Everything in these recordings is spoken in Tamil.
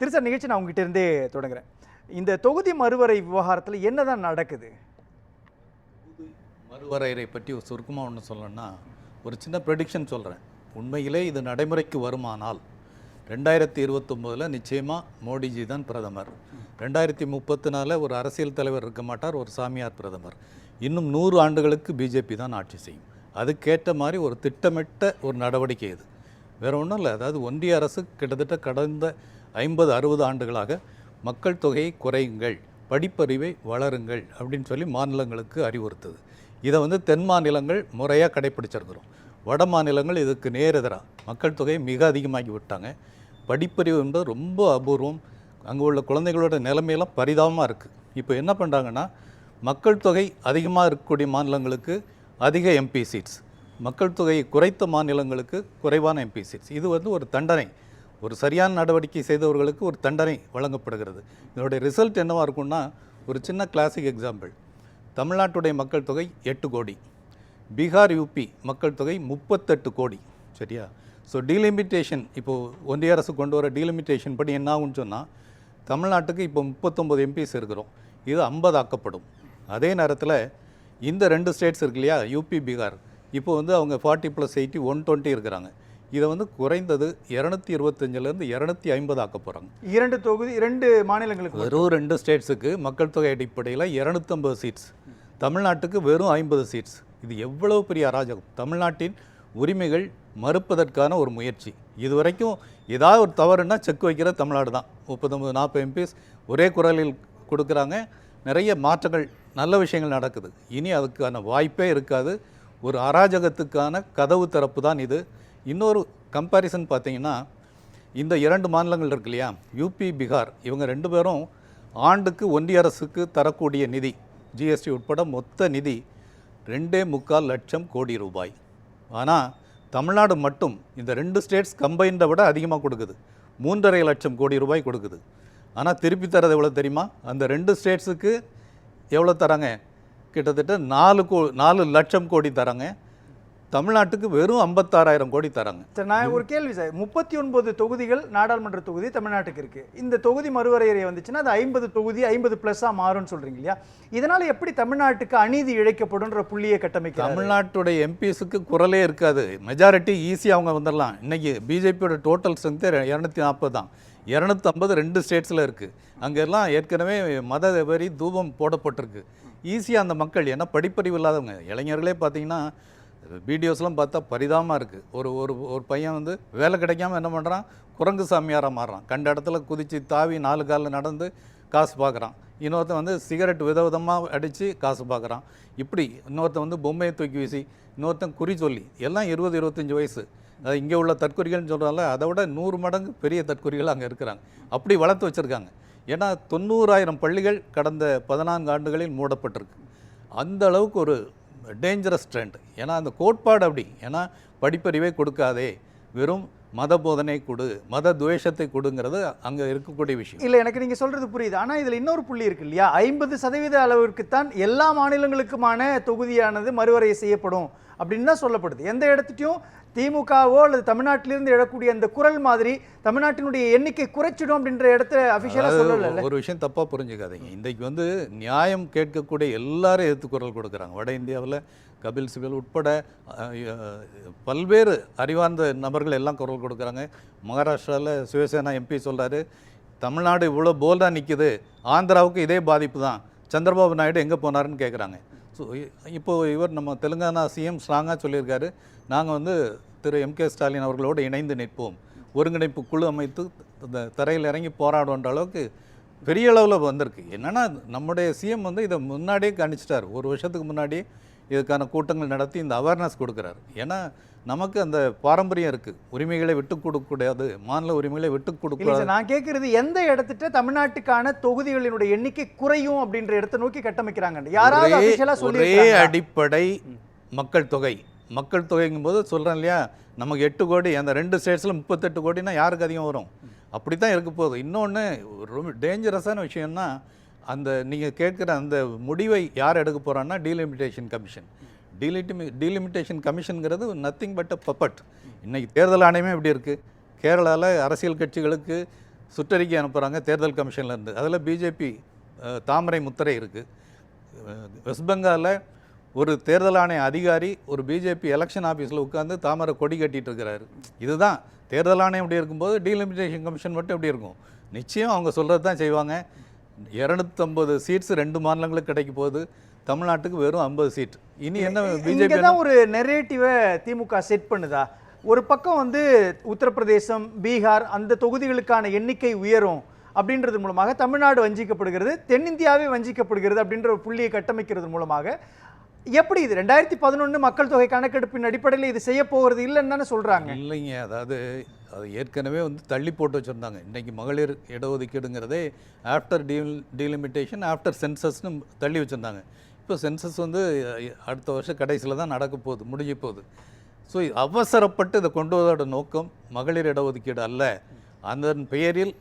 திருசார் நிகழ்ச்சி நான் உங்ககிட்ட இருந்தே தொடங்குறேன். இந்த தொகுதி மறுவரை விவகாரத்தில் என்னதான் நடக்குது? மறுவரையறை பற்றி ஒரு சுருக்கமாக ஒன்று சொல்லணும்னா, ஒரு சின்ன ப்ரெடிக்ஷன் சொல்கிறேன். உண்மையிலே இது நடைமுறைக்கு வருமானால் 2029 நிச்சயமாக மோடிஜி தான் பிரதமர். 2034 ஒரு அரசியல் தலைவர் இருக்க மாட்டார், ஒரு சாமியார் பிரதமர். இன்னும் 100 ஆண்டுகளுக்கு பிஜேபி தான் ஆட்சி செய்யும். அதுக்கேற்ற மாதிரி ஒரு திட்டமிட்ட ஒரு நடவடிக்கை இது. வேறு ஒன்றும் இல்லை. அதாவது ஒன்றிய அரசு கிட்டத்தட்ட கடந்த 50-60 ஆண்டுகளாக மக்கள் தொகையை குறையுங்கள், படிப்பறிவை வளருங்கள் அப்படின்னு சொல்லி மாநிலங்களுக்கு அறிவுறுத்துது. இதை தென் மாநிலங்கள் முறையாக கடைப்பிடிச்சிருக்கிறோம். வட மாநிலங்கள் இதுக்கு நேரெதிராக மக்கள் தொகையை மிக அதிகமாகி விட்டாங்க. படிப்பறிவு என்பது ரொம்ப அபூர்வம். அங்கே உள்ள குழந்தைகளோட நிலைமையெல்லாம் பரிதாபமாக இருக்குது. இப்போ என்ன பண்ணுறாங்கன்னா, மக்கள் தொகை அதிகமாக இருக்கக்கூடிய மாநிலங்களுக்கு அதிக எம்பி சீட்ஸ், மக்கள் தொகையை குறைத்த மாநிலங்களுக்கு குறைவான எம்பி சீட்ஸ். இது ஒரு தண்டனை. ஒரு சரியான நடவடிக்கை செய்தவர்களுக்கு ஒரு தண்டனை வழங்கப்படுகிறது. இதனுடைய ரிசல்ட் என்னவாக இருக்கும்னா, ஒரு சின்ன கிளாசிக் எக்ஸாம்பிள். தமிழ்நாட்டுடைய மக்கள் தொகை 8 கோடி, பீகார் யூபி மக்கள் தொகை 38 கோடி. சரியா? ஸோ டீலிமிட்டேஷன், இப்போது ஒன்றிய அரசு கொண்டு வர டீலிமிட்டேஷன் படி என்ன ஆகும்னு சொன்னால், தமிழ்நாட்டுக்கு இப்போ 39 எம்பிஸ் இருக்கிறோம், இது 50 ஆக்கப்படும். அதே நேரத்தில் இந்த 2 ஸ்டேட்ஸ் இருக்கு இல்லையா, யூபி பீகார், இப்போ அவங்க 40+80 120 இருக்கிறாங்க. இதை குறைந்தது 225லேருந்து 250 ஆக்க போகிறாங்க. 2 மாநிலங்களுக்கு, வெறும் 2 ஸ்டேட்ஸுக்கு மக்கள் தொகை அடிப்படையில் 250 சீட்ஸ், தமிழ்நாட்டுக்கு வெறும் 50 சீட்ஸ். இது எவ்வளோ பெரிய அராஜகம்! தமிழ்நாட்டின் உரிமைகள் மறுப்பதற்கான ஒரு முயற்சி. இது வரைக்கும் ஏதாவது ஒரு தவறுன்னா செக் வைக்கிற தமிழ்நாடு தான். 39-40 எம்பிஸ் ஒரே குரலில் கொடுக்குறாங்க. நிறைய மாற்றங்கள், நல்ல விஷயங்கள் நடக்குது. இனி அதுக்கான வாய்ப்பே இருக்காது. ஒரு அராஜகத்துக்கான கதவு திறப்பு தான் இது. இன்னொரு கம்பேரிசன் பார்த்தீங்கன்னா, இந்த 2 மாநிலங்கள் இருக்கு இல்லையா, யூபி பீகார், இவங்க 2 பேரும் ஆண்டுக்கு ஒன்றிய அரசுக்கு தரக்கூடிய நிதி, ஜிஎஸ்டி உட்பட மொத்த நிதி 2.25 லட்சம் கோடி ரூபாய். ஆனால் தமிழ்நாடு மட்டும் இந்த 2 ஸ்டேட்ஸ் கம்பைண்டை விட அதிகமாக கொடுக்குது, 3.5 லட்சம் கோடி ரூபாய் கொடுக்குது. ஆனால் திருப்பி தரது எவ்வளோ தெரியுமா? அந்த 2 ஸ்டேட்ஸுக்கு எவ்வளோ தராங்க? கிட்டத்தட்ட 4 லட்சம் கோடி தராங்க. தமிழ்நாட்டுக்கு வெறும் 56,000 கோடி தராங்க. சார், நான் ஒரு கேள்வி சார். 39 தொகுதிகள் நாடாளுமன்ற தொகுதி தமிழ்நாட்டுக்கு இருக்குது. இந்த தொகுதி மறுவரையறை வந்துச்சுன்னா அது 50 தொகுதி 50+ மாறும்னு சொல்கிறீங்க இல்லையா? இதனால் எப்படி தமிழ்நாட்டுக்கு அநீதி இழைக்கப்படும்ன்ற புள்ளியை கட்டமைக்க? தமிழ்நாட்டுடைய எம்பிஸுக்கு குரலே இருக்காது. மெஜாரிட்டி ஈஸியாக அவங்க வந்துடலாம். இன்றைக்கி பிஜேபியோட டோட்டல் ஸ்ட்ரென்த்து 240 தான். 250 2 ஸ்டேட்ஸில் இருக்குது. அங்கெல்லாம் ஏற்கனவே மத வெறி தூபம் போடப்பட்டிருக்கு. ஈஸியாக அந்த மக்கள், ஏன்னா படிப்பறிவு இல்லாதவங்க, இளைஞர்களே பார்த்தீங்கன்னா வீடியோஸ்லாம் பார்த்தா பரிதாபமாக இருக்குது. ஒரு பையன் வேலை கிடைக்காம என்ன பண்ணுறான், குரங்கு சாமியாராக மாறுறான். கண்ட இடத்துல குதித்து தாவி 4 காலில் நடந்து காசு பார்க்குறான். இன்னொருத்தன் சிகரெட் விதவிதமாக அடித்து காசு பார்க்குறான். இப்படி இன்னொருத்தன் பொம்மையை தூக்கி வீசி, இன்னொருத்தன் குறி சொல்லி, எல்லாம் 20-25 வயசு. அது இங்கே உள்ள தற்கொலைகள்னு சொல்கிறால அதை விட 100 மடங்கு பெரிய தற்கொலைகள் அங்கே இருக்கிறாங்க. அப்படி வளர்த்து வச்சுருக்காங்க. ஏன்னா 90,000 பள்ளிகள் கடந்த 14 ஆண்டுகளில் மூடப்பட்டிருக்கு. அந்த அளவுக்கு ஒரு டேஞ்சரஸ் ட்ரெண்ட். ஏன்னா அந்த கோட்பாடு அப்படி. ஏன்னா படிப்பறிவை கொடுக்காதே, வெறும் மத போதனை கொடு, மத துவேஷத்தை கொடுங்கிறது அங்கே இருக்கக்கூடிய விஷயம். இல்லை, எனக்கு நீங்கள் சொல்கிறது புரியுது. ஆனால் இதில் இன்னொரு புள்ளி இருக்கு இல்லையா, 50% அளவிற்குத்தான் எல்லா மாநிலங்களுக்குமான தொகுதியானது மறுவரையை செய்யப்படும் அப்படின்னு தான் சொல்லப்படுது. எந்த இடத்துலையும் திமுகவோ அல்லது தமிழ்நாட்டிலிருந்து எழக்கூடிய அந்த குரல் மாதிரி தமிழ்நாட்டினுடைய எண்ணிக்கை குறைச்சிடும் அப்படின்ற இடத்த அஃபிஷியலாக சொல்லல. ஒரு விஷயம் தப்பாக புரிஞ்சுக்காதீங்க. இன்றைக்கு நியாயம் கேட்கக்கூடிய எல்லாரும் எதிர்த்து குரல் கொடுக்குறாங்க. வட இந்தியாவில் கபில் சிபல் உட்பட பல்வேறு அறிவார்ந்த நபர்கள் எல்லாம் குரல் கொடுக்குறாங்க. மகாராஷ்டிராவில் சிவசேனா எம்பி சொல்கிறாரு, தமிழ்நாடு இவ்வளோ போல்டாக நிற்குது, ஆந்திராவுக்கு இதே பாதிப்பு தான், சந்திரபாபு நாயுடு எங்கே போனாருன்னு கேட்குறாங்க. ஸோ இப்போது நம்ம தெலுங்கானா சிஎம் ஸ்ட்ராங்காக சொல்லியிருக்காரு, நாங்கள் திரு M.K. ஸ்டாலின் அவர்களோடு இணைந்து நிற்போம், ஒருங்கிணைப்பு குழு அமைத்து தரையில் இறங்கி போராடுன்ற அளவுக்கு பெரிய அளவில் வந்திருக்கு. என்னென்னா நம்முடைய சிஎம் இதை முன்னாடியே கணிச்சிட்டார். 1 வருஷத்துக்கு முன்னாடியே இதுக்கான கூட்டங்கள் நடத்தி இந்த அவேர்னஸ் கொடுக்குறாரு. ஏன்னா நமக்கு அந்த பாரம்பரியம் இருக்குது, உரிமைகளை விட்டு கொடுக்கக்கூடாது, மாநில உரிமைகளை விட்டு கொடுக்கூடாது. நான் கேட்குறது, எந்த இடத்துட்டு தமிழ்நாட்டுக்கான தொகுதிகளினுடைய எண்ணிக்கை குறையும் அப்படின்ற இடத்தை நோக்கி கட்டமைக்கிறாங்க? யாராவது ஒரே அடிப்படை மக்கள் தொகை. மக்கள் தொகைங்கும் போது சொல்கிறேன் இல்லையா, நமக்கு 8 கோடி, அந்த 2 ஸ்டேட்ஸில் 38 கோடினா யாருக்கு அதிகம் வரும்? அப்படி தான் இருக்க போகுது. இன்னொன்று ரொம்ப டேஞ்சரஸான விஷயம்னா, அந்த நீங்கள் கேட்குற அந்த முடிவை யார் எடுக்க போகிறான்னா டீலிமிட்டேஷன் கமிஷன். டீலிமிட்டேஷன் கமிஷனுங்கிறது நத்திங் பட் அ பப்பட். இன்றைக்கி தேர்தல் ஆணையமே இப்படி இருக்குது. கேரளாவில் அரசியல் கட்சிகளுக்கு சுற்றறிக்கை அனுப்புகிறாங்க தேர்தல் கமிஷன்லேருந்து. அதில் பிஜேபி தாமரை முத்திரை இருக்குது. வெஸ்ட் பெங்காலில் ஒரு தேர்தல் ஆணைய அதிகாரி ஒரு பிஜேபி எலெக்ஷன் ஆஃபீஸில் உட்காந்து தாமரை கொடி கட்டிகிட்டு இருக்கிறாரு. இதுதான் தேர்தல் ஆணையம் எப்படி இருக்கும்போது டீலிமிட்டேஷன் கமிஷன் மட்டும் எப்படி இருக்கும்? நிச்சயம் அவங்க சொல்கிறது தான் செய்வாங்க. 250 சீட்ஸ் 2 மாநிலங்களுக்கு கிடைக்க போகுது. தமிழ்நாட்டுக்கு வெறும் 50 சீட். இனி என்ன பிஜேபி தான் ஒரு நெரேட்டிவை திமுக செட் பண்ணுதா? ஒரு பக்கம் வந்து உத்தரப்பிரதேசம், பீகார் அந்த தொகுதிகளுக்கான எண்ணிக்கை உயரும் அப்படின்றது மூலமாக தமிழ்நாடு வஞ்சிக்கப்படுகிறது, தென்னிந்தியாவே வஞ்சிக்கப்படுகிறது அப்படின்ற ஒரு புள்ளியை கட்டமைக்கிறது மூலமாக எப்படி இது 2011 மக்கள் தொகை கணக்கெடுப்பின் அடிப்படையில் இது செய்ய போகிறது இல்லைன்னு தானே சொல்றாங்க? இல்லைங்க, அதாவது அது ஏற்கனவே வந்து தள்ளி போட்டு வச்சுருந்தாங்க. இன்றைக்கி மகளிர் இடஒதுக்கீடுங்கிறதே ஆஃப்டர் டீலிமிட்டேஷன் ஆஃப்டர் சென்சஸ்னு தள்ளி வச்சுருந்தாங்க. இப்போ சென்சஸ் வந்து அடுத்த வருஷம் கடைசியில் தான் நடக்க போகுது, முடிஞ்சு போகுது. ஸோ அவசரப்பட்டு இதை கொண்டு வருவதோட நோக்கம் மகளிர் இடஒதுக்கீடு அல்ல. அதன் பெயரில்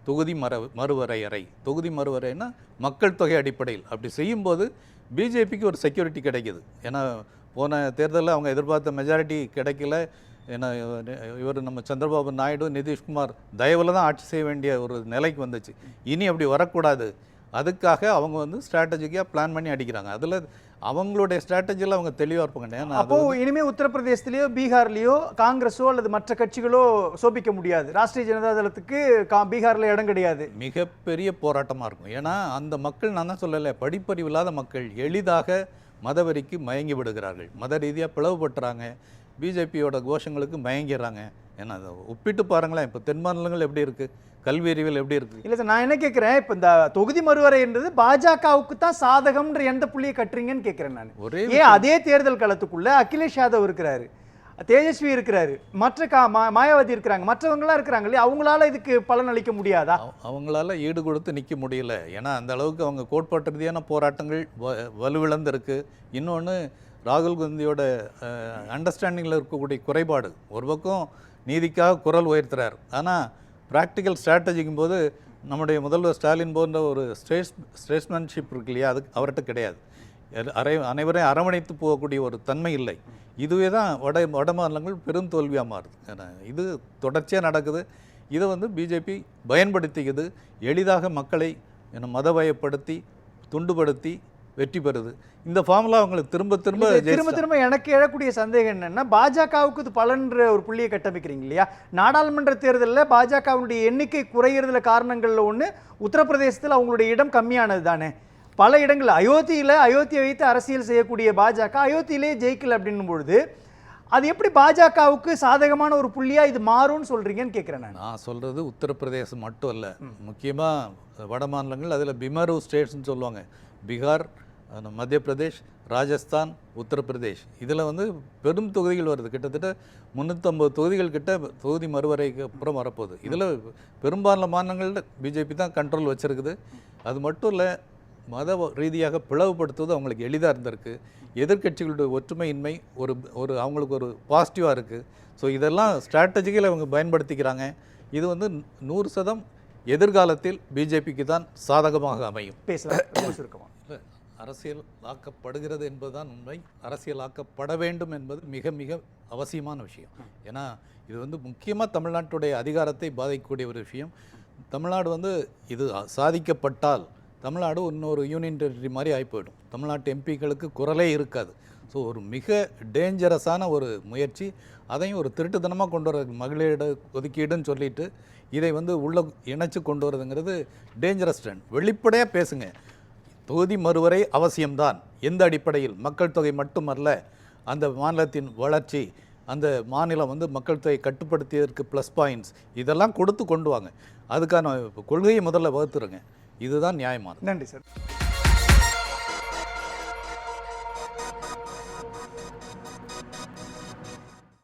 தொகுதி மறுவரையறை. தொகுதி மறுவரைன்னா மக்கள் தொகை அடிப்படையில் அப்படி செய்யும்போது பிஜேபிக்கு ஒரு செக்யூரிட்டி கிடைக்கிது. ஏன்னா போன தேர்தலில் அவங்க எதிர்பார்த்த மெஜாரிட்டி கிடைக்கல. ஏன்னா இவர் நம்ம சந்திரபாபு நாயுடு, நிதிஷ்குமார் தயவில் தான் ஆட்சி செய்ய வேண்டிய ஒரு நிலைக்கு வந்துச்சு. இனி அப்படி வரக்கூடாது. அதுக்காக அவங்க வந்து ஸ்ட்ராட்டஜிக்காக பிளான் பண்ணி அடிக்கிறாங்க. அதில் அவங்களுடைய ஸ்ட்ராட்டஜியில் அவங்க தெளிவாக இருப்பாங்க. ஏன்னா அப்போது இனிமேல் உத்தரப்பிரதேசத்துலேயோ பீகார்லேயோ காங்கிரஸோ அல்லது மற்ற கட்சிகளோ சோபிக்க முடியாது. ராஷ்ட்ரிய ஜனதா தளத்துக்கு பீகாரில் இடம் கிடையாது. மிகப்பெரிய போராட்டமாக இருக்கும். ஏன்னா அந்த மக்கள், நான் தான் சொல்லலை, படிப்பறிவு இல்லாத மக்கள் எளிதாக மதவெறிக்கு மயங்கி விடுகிறார்கள். மத ரீதியாக பிளவுபட்டுறாங்க. பிஜேபியோட கோஷங்களுக்கு மயங்கிடுறாங்க. ஏன்னா அதை ஒப்பிட்டு பாருங்களேன். இப்போ தென் மாநிலங்கள் எப்படி இருக்குது, கல்வி அறிவியல் எப்படி இருக்குது? இல்லை சார், நான் என்ன கேட்குறேன், இப்போ இந்த தொகுதி மறுவரைன்றது பாஜகவுக்கு தான் சாதகம்ன்ற எந்த புள்ளியை கட்டுறீங்கன்னு கேட்குறேன் நான். ஏன் அதே தேர்தல் களத்துக்குள்ள அகிலேஷ் யாதவ் இருக்கிறாரு, தேஜஸ்வி இருக்கிறாரு, மற்ற மாயாவதி இருக்கிறாங்க, மற்றவங்களாம் இருக்கிறாங்க இல்லையா? அவங்களால இதுக்கு பலன் அளிக்க முடியாதா? அவங்களால ஈடு கொடுத்து நிற்க முடியல. ஏன்னா அந்த அளவுக்கு அவங்க கோட்பாட்டு ரீதியான போராட்டங்கள் வலுவிழந்திருக்கு. இன்னொன்று ராகுல் காந்தியோட அண்டர்ஸ்டாண்டிங்கில் இருக்கக்கூடிய குறைபாடு. ஒரு பக்கம் நீதிக்காக குரல் உயர்த்துறார், ஆனால் ப்ராக்டிக்கல் ஸ்ட்ராட்டஜிக்கும் போது நம்முடைய முதல்வர் ஸ்டாலின் போன்ற ஒரு ஸ்டேட்ஸ்மேன்ஷிப் இருக்கு இல்லையா, அது அவர்கிட்ட கிடையாது. அனைவரையும் அரவணைத்து போகக்கூடிய ஒரு தன்மை இல்லை. இதுவே தான் வட மாநிலங்கள் பெரும் தோல்வியாக மாறுது. இது தொடர்ச்சியாக நடக்குது. இதை வந்து பிஜேபி பயன்படுத்திக்குது. எளிதாக மக்களை மதவயப்படுத்தி துண்டுபடுத்தி வெற்றி பெறுது. இந்த ஃபார்முலா அவங்களுக்கு திரும்ப திரும்ப எனக்கு எழக்கூடிய சந்தேகம் என்னன்னா, பாஜகவுக்கு இது பலன்ற ஒரு புள்ளியை கட்டமைக்கிறீங்க இல்லையா? நாடாளுமன்ற தேர்தலில் பாஜகவுடைய எண்ணிக்கை குறையிறதுல காரணங்கள்ல ஒன்று உத்தரப்பிரதேசத்தில் அவங்களுடைய இடம் கம்மியானது தானே. பல இடங்கள் அயோத்தியை வைத்து அரசியல் செய்யக்கூடிய பாஜக அயோத்தியிலே ஜெயிக்கல அப்படின்னும் பொழுது அது எப்படி பாஜகவுக்கு சாதகமான ஒரு புள்ளியா இது மாறும்னு சொல்றீங்கன்னு கேட்குறேன். நான் சொல்றது உத்தரப்பிரதேசம் மட்டும் இல்லை, முக்கியமாக வட மாநிலங்கள். அதில் பிமரு ஸ்டேட்ஸ்ன்னு சொல்லுவாங்க. பீகார், மத்திய பிரதேஷ், ராஜஸ்தான், உத்தரப்பிரதேஷ். இதில் வந்து பெரும் தொகுதிகள் வருது. கிட்டத்தட்ட 350 தொகுதிகள் கிட்ட தொகுதி மறுவரைக்கு அப்புறம் வரப்போகுது. இதில் பெரும்பாலான மாநிலங்களில் பிஜேபி தான் கண்ட்ரோல் வச்சுருக்குது. அது மட்டும் இல்லை, மத ரீதியாக பிளவுபடுத்துவது அவங்களுக்கு எளிதாக இருந்திருக்கு. எதிர்க்கட்சிகளுடைய ஒற்றுமையின்மை ஒரு அவங்களுக்கு ஒரு பாசிட்டிவாக இருக்குது. ஸோ இதெல்லாம் ஸ்ட்ராட்டஜிக்கல் அவங்க பயன்படுத்திக்கிறாங்க. இது வந்து 100% எதிர்காலத்தில் பிஜேபிக்கு தான் சாதகமாக அமையும். பேசலாம். அரசியல் ஆக்கப்படுகிறது என்பதுதான் உண்மை. அரசியல் ஆக்கப்பட வேண்டும் என்பது மிக மிக அவசியமான விஷயம். ஏன்னா இது வந்து முக்கியமாக தமிழ்நாட்டுடைய அதிகாரத்தை பாதிக்கக்கூடிய ஒரு விஷயம். தமிழ்நாடு வந்து இது சாதிக்கப்பட்டால் தமிழ்நாடு இன்னொரு யூனியன் டெரிட்டரி மாதிரி ஆகி போயிடும். தமிழ்நாட்டு எம்பிக்களுக்கு குரலே இருக்காது. ஸோ ஒரு மிக டேஞ்சரஸான ஒரு முயற்சி. அதையும் ஒரு திருட்டுத்தனமாக கொண்டு வர மகளிரிட ஒதுக்கீடுன்னு சொல்லிட்டு இதை வந்து உள்ள இணைச்சு கொண்டு வரதுங்கிறது டேஞ்சரஸ் ட்ரெண்ட். வெளிப்படையாக பேசுங்க. தொகுதி மறுவரை அவசியம்தான். எந்த அடிப்படையில்? மக்கள் தொகை மட்டுமல்ல, அந்த மாநிலத்தின் வளர்ச்சி, அந்த மாநிலம் வந்து மக்கள் தொகை கட்டுப்படுத்தியதற்கு ப்ளஸ் பாயிண்ட்ஸ் இதெல்லாம் கொடுத்து கொண்டு வாங்க. அதுக்கான கொள்கையை முதல்ல வகுத்துருங்க. இதுதான் நியாயமானது. நன்றி சார்.